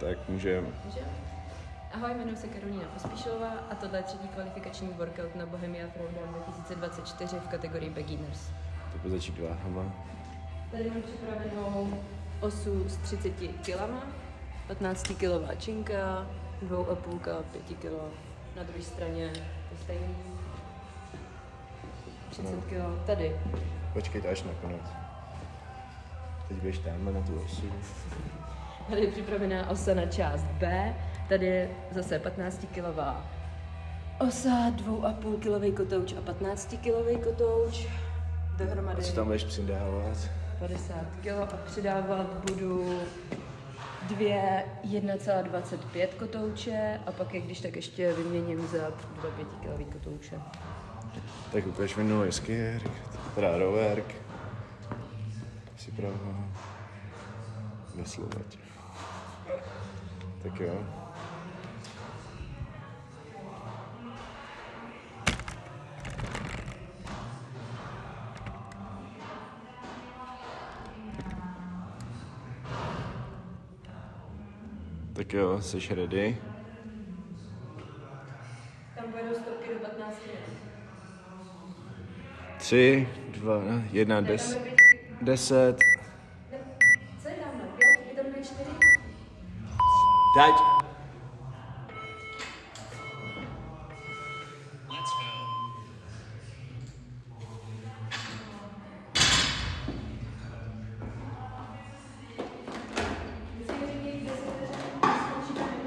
Tak můžeme. Ahoj, jmenuji se Karolína Pospíšilová a tohle je třetí kvalifikační workout na Bohemia Throwdown 2024 v kategorii Beginners. To bude začít váhama. Tady mám připravenou osu s 30 kg, 15 kg činka, 2,5 5 kg. Na druhé straně to stejný. 30 kg tady. Počkejte až nakonec. Teď běž tam na tu osu. Tady je připravená osa na část B. Tady je zase 15 kg osa, 2,5 kg kotouč a 15 kg kotouč. Dohromady. A co tam budeš přidávat? 50 kg a přidávat budu 1,25 kotouče a pak je když tak ještě vyměním za 2 5 kg kotouče. Tak ukáž minulý skierk, teda rowerk. Si pravá. Veslovať. Tak jo. Tak jo, jsi ready? Tam budou stopky do 15 minut. 3, 2, 1, 10. 10. Co je tam na 5? Je tam na 4? Dať!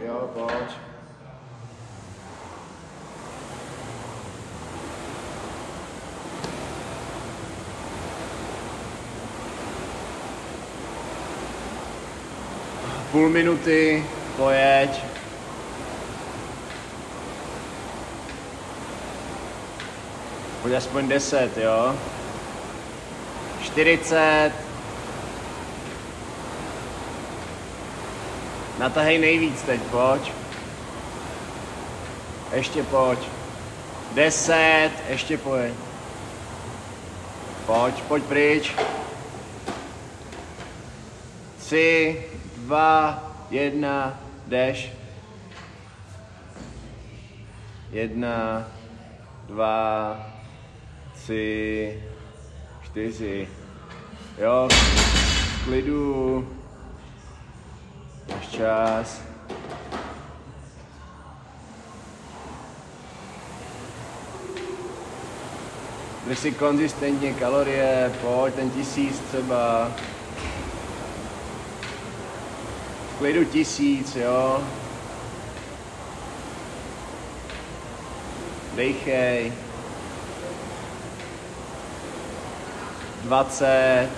Jo, pojď. Půl minuty, pojeď. Pojď aspoň 10, jo. 40. Natahej nejvíc teď, pojď. Ještě pojď. 10, ještě pojď. Pojď pryč. 3, 2, 1, jdeš. 1, 2, 3, 4. Jo, v klidu. Máš čas. Drž si konzistentně kalorie, pojď ten 1000 třeba. V klidu 1000, jo. Dejchej. 20.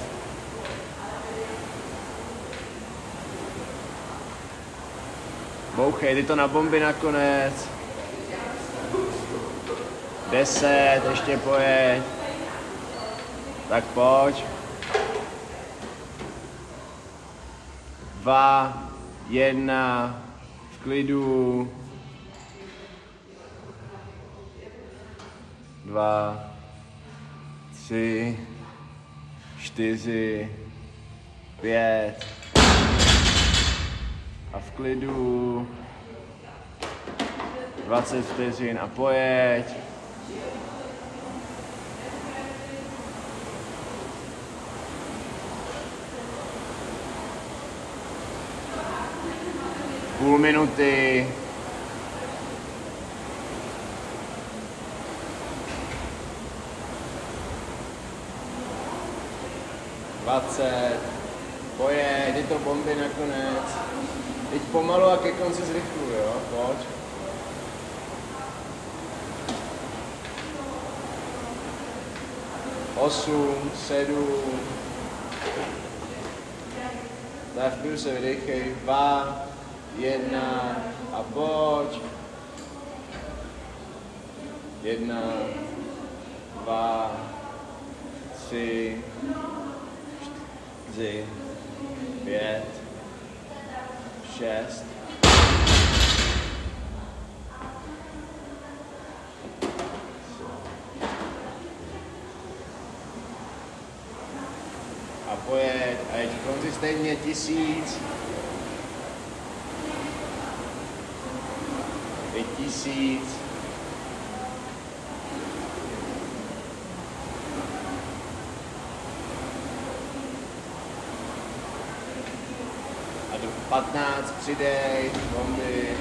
Bouchej, ty to na bomby nakonec. 10, ještě pojeď. Tak pojď. 2, 1, v klidu. 2, 3, 4, 5. A v klidu. 20 vteřin a pojeď. Půl minuty. Pojeď, je to bomby nakonec. Teď pomalu a ke konci zrychluji, jo, pojď. Osm, 7. Tak v klidu se vydechej. 2, 1 a pojď. 1, 2, 3, 4, 5, 6. A pojeď a jeď konzistentně 1000. 1000. A do 15 přidej, bomby.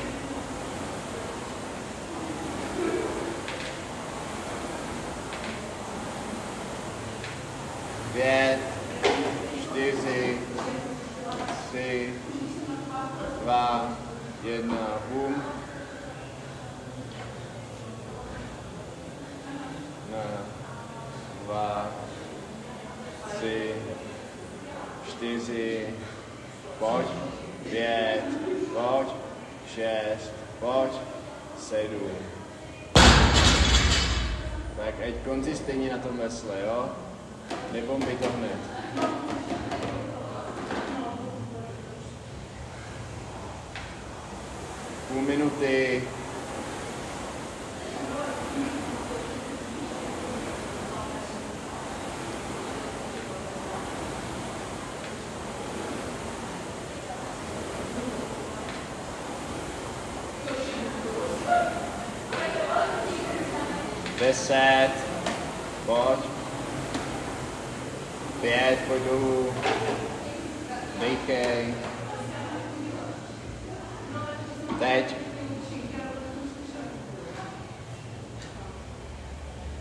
5, 4, 3, 2, 1, boom. 2, 3, 4, pojď, 5, pojď, 6, pojď, 7. Tak ať konzistentně na tom vesle, jo? Nebombi to hned. Půl minuty. Deset. Pojď. 5, pojď dolů. Dejkej. Teď.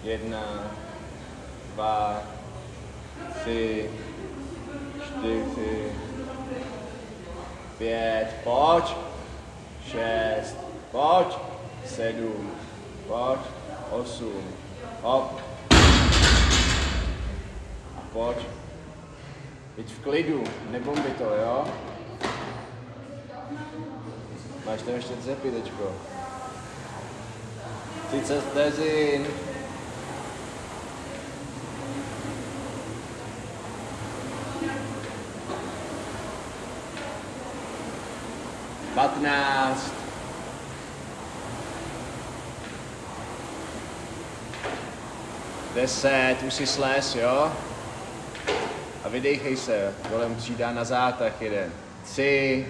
1, 2, 3, 4, 5, pojď. 6, pojď. 7, pojď. 8, hop. A pojď. Teď v klidu, nebombi to, jo? Máš tam ještě cepy, tečko. 30 vteřin. Patnáct. 10, už si slez, jo? A vydejchej se, kolem přidá na zátah jeden. 3,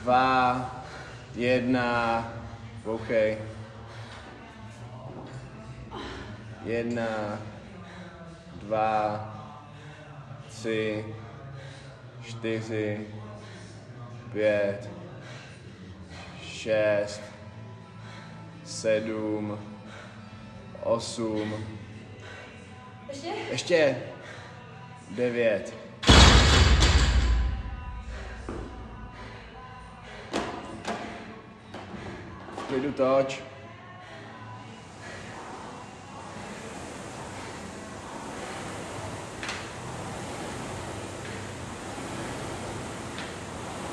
2, 1, bouchej. 1, 2, 3, 4, 5, 6, 7, 8, ještě 9. V klidu toč.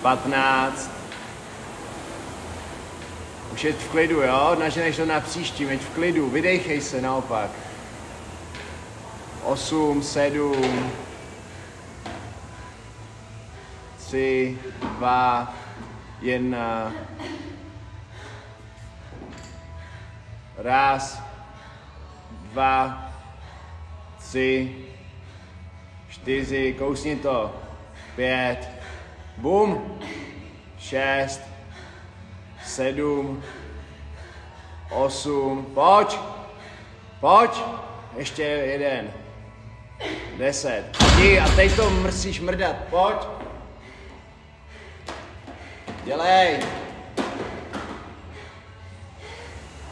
Patnáct. Už je v klidu, jo? Naženeš to na příští, ať v klidu, vydejchej se naopak. 8, 7, 3, 2, 1. Raz, 2, 3, 4, kousni to. 5, bum. 6, 7, 8, pojď, pojď, ještě jeden, 10, a teď to musíš mrdat, pojď, dělej,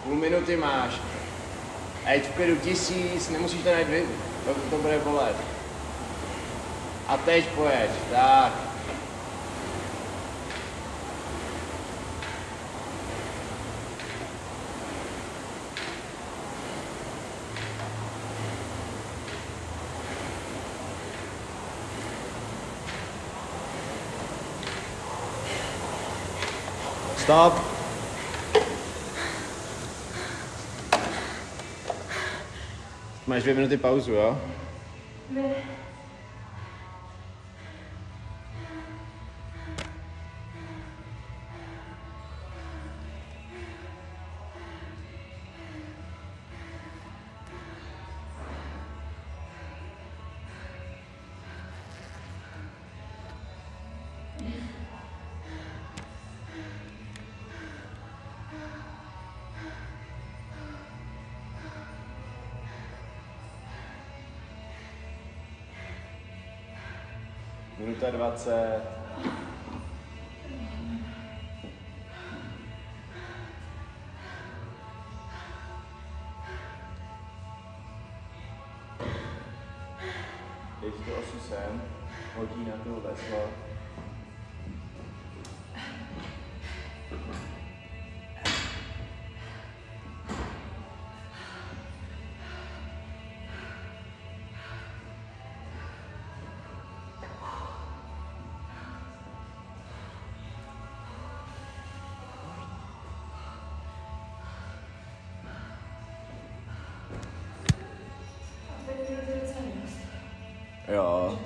půl minuty máš, ať v klidu 1000, nemusíš to najít, to bude bolet, a teď pojeď, tak. Stop. Máš 2 minuty pauzu, jo? Ne. Minuta 20. Dej si to osu sem, hodí na to veslo. Jo.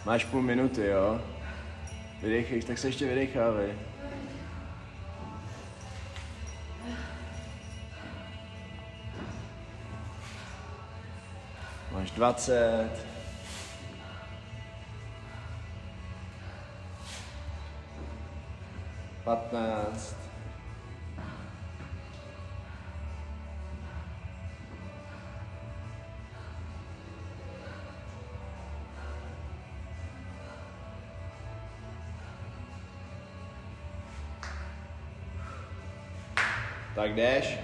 Máš půl minuty, jo? Vydechej, tak se ještě vydechávej. Máš 20. Patnáct. Tak jdeš.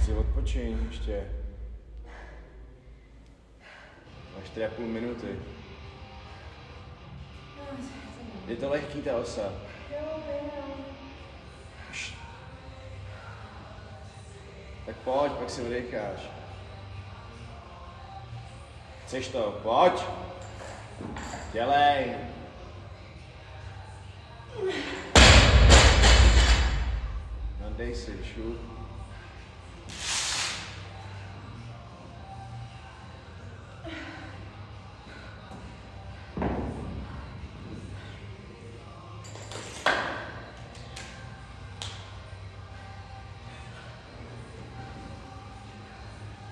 Si odpočiň ještě. Máš 4,5 minuty. Je to lehký ta osa. Tak pojď, pak si vydecháš. Chceš to? Pojď! Dělej! Nadej si, šup.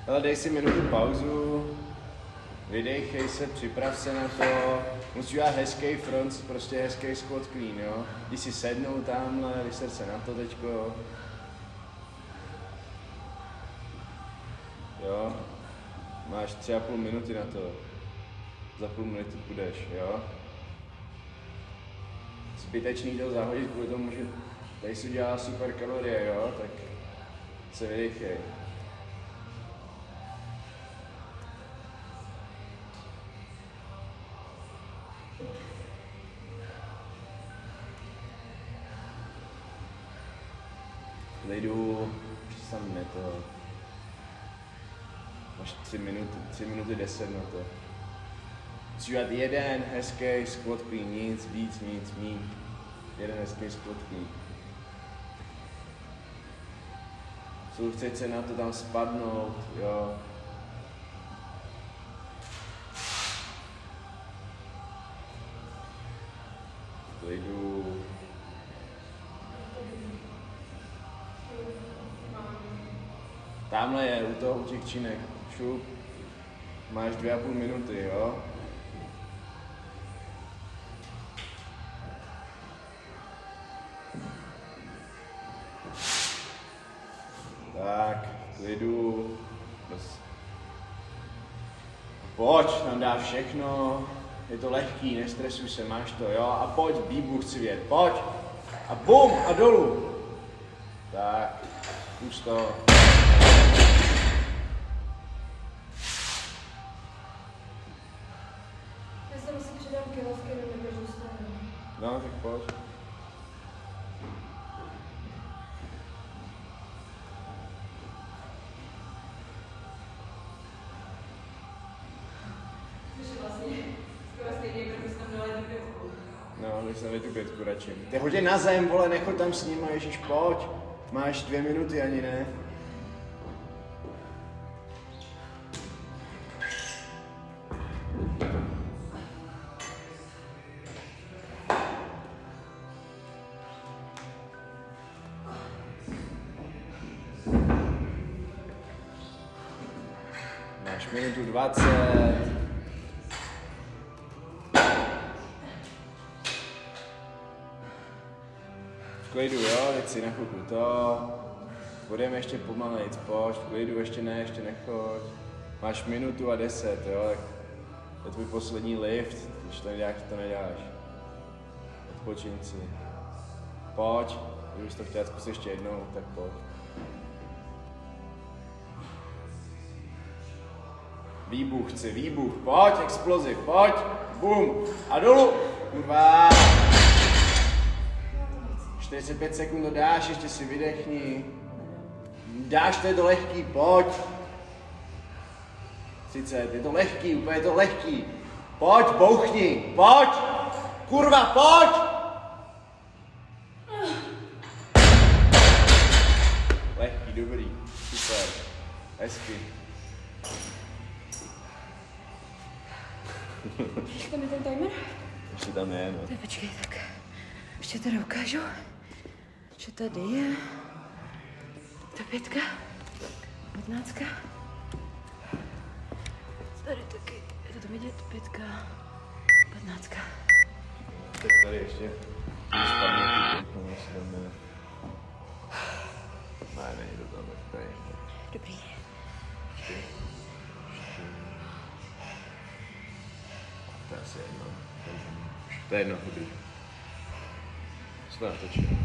Ale dej si minutu pauzu, vydechej se, připrav se na to, musíš dělat hezký front, prostě hezký squat clean, jo. Když si sednou tamhle, vyser se na to teďko. Jo, máš 3,5 minuty na to, za půl minuty půjdeš, jo. Zbytečný to zahodit kvůli tomu, že tady si dělá super kalorie, jo, tak se vydechej. Klidu, samne to. Máš 3 minuty 10 na to. Musíš dělat jeden hezký squat clean, nic víc, nic míň. Jeden hezký squat clean. Soustřeď se na to tam spadnout, jo. Klidu. Tamhle je u těch činek, šup, máš 2,5 minuty, jo? Tak, klidu, pojď, tam dá všechno, je to lehký, nestresuj se, máš to, jo? A pojď, výbuch chci vědět, pojď, a bum, a dolů. Tak, už to. No, tak pojď. No, tak jsem tu 5 radši. Ty hodě na zem, vole, nechoď tam s nima, ježiš, pojď. Máš 2 minuty ani ne. Máš minutu 20. V klidu, jo, teď si na chvilku to. Budeme ještě pomalejc, pojď, v klidu, ještě nechoď. Máš 1 minutu a 10, jo, tak je tvůj poslední lift, když to neděláš, to neděláš. Odpočiň si. Pojď, kdybys to chtěl zkusit ještě jednou, tak pojď. Výbuch, chci výbuch, pojď, explozi, pojď, bum, a dolů, kurva. 45 sekund to dáš, ještě si vydechni. Dáš, to je to lehký, pojď. 30, je to lehký, úplně je to lehký. Pojď, bouchni, pojď, kurva, pojď. Lehký, dobrý, super, hezky. Tam je ten timer? Ještě tam je, no. Tak počkej, tak ještě teda ukážu, že tady je ta 5, 15. Tady taky, je to tam vidět, 5, 15. Tak tady ještě spadne ty si dáme. Ne, není to tam, tak tady. Dobrý. To je asi jedno. To je jedno, dobrý. Jsme natočili.